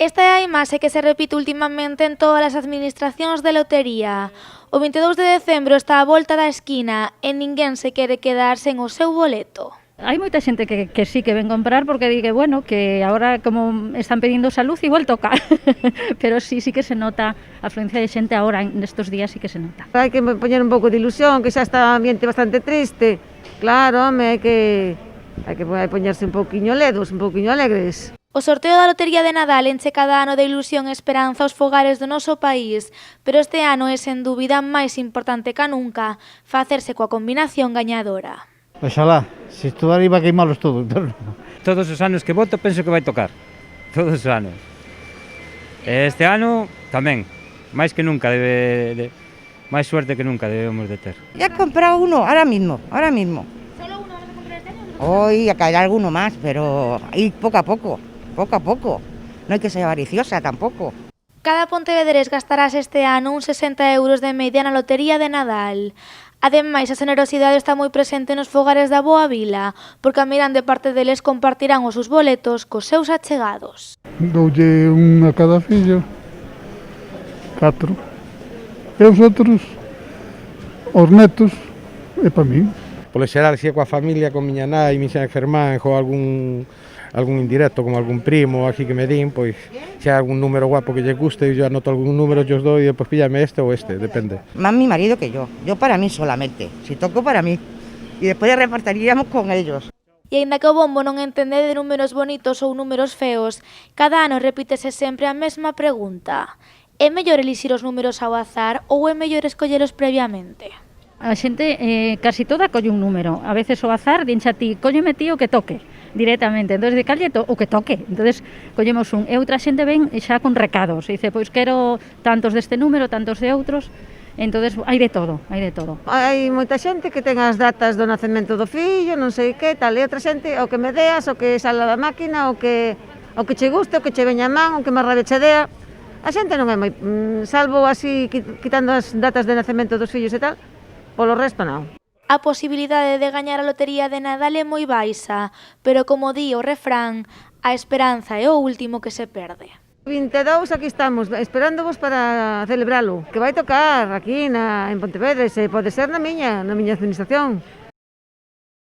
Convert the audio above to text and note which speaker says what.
Speaker 1: Esta é a imaxe que se repite ultimamente en todas as administracións de lotería. O 22 de decembro está a volta da esquina e ninguén se quere quedar sen o seu boleto.
Speaker 2: Hai moita xente que sí que ven comprar porque di que, bueno, que agora como están pedindo salud igual toca. Pero sí que se nota a afluencia de xente agora, nestos días sí que se nota.
Speaker 3: Hai que poñer un pouco de ilusión, que xa está o ambiente bastante triste. Claro, home, hai que poñerse un pouquiño ledos, un pouquiño alegres.
Speaker 1: O sorteo da Lotería de Nadal enche cada ano de ilusión e esperanza aos fogares do noso país, pero este ano é sen dúbida máis importante ca nunca facerse coa combinación gañadora.
Speaker 4: Oxalá, se estudar iba a queimalos todo, pero non.
Speaker 5: Todos os anos que voto penso que vai tocar, todos os anos. Este ano tamén, máis que nunca, máis suerte que nunca debemos de ter.
Speaker 6: Ya he comprado uno, ahora mismo.
Speaker 1: ¿Solo uno vas a comprar este año?
Speaker 6: Hoy a caer alguno más, pero ir poco a poco. No hai que ser avariciosa tampouco.
Speaker 1: Cada pontevedrés gastarás este ano uns 60 euros de media na Lotería de Nadal. Ademais, a generosidade está moi presente nos fogares da Boa Vila, porque a mirán de parte deles compartirán os seus boletos cos seus achegados.
Speaker 7: Doulle un a cada fillo, 4. E os outros, os netos, e para min.
Speaker 8: Polo xeral, se é coa familia, con miña nai, miña fermán, con algún indirecto, como algún primo, así que me din, pois, se hai algún número guapo que lle guste, eu anoto algún número, yo os doi, e pois píllame este ou este, depende.
Speaker 6: Más mi marido que yo para mí solamente, si toco para mí. Y después repartiríamos con ellos.
Speaker 1: E aínda que o bombo non entende de números bonitos ou números feos, cada ano repítese sempre a mesma pregunta. É mellor elixir os números ao azar ou é mellor escollelos previamente?
Speaker 2: A xente casi toda colle un número. A veces o azar dincha a ti, cólleme ti o que toque directamente. Entonces de calle o que toque. Entonces collemos un. E outra xente ven xa con recados. E dice, pois quero tantos deste número, tantos de outros. Entonces hai de todo.
Speaker 3: Hai moita xente que ten as datas do nacemento do fillo, non sei que, tal, e outra xente o que me deas, o que sala da máquina, o que che guste, o que che veña a man, o que máis rabia che dea. A xente non é moi, salvo así, quitando as datas de nacemento dos fillos e tal, polo resto non.
Speaker 1: A posibilidade de gañar a Lotería de Nadal é moi baixa, pero como di o refrán, a esperanza é o último que se perde.
Speaker 3: 22, aquí estamos, esperándovos para celebralo, que vai tocar aquí en Pontevedra, se pode ser na miña administración.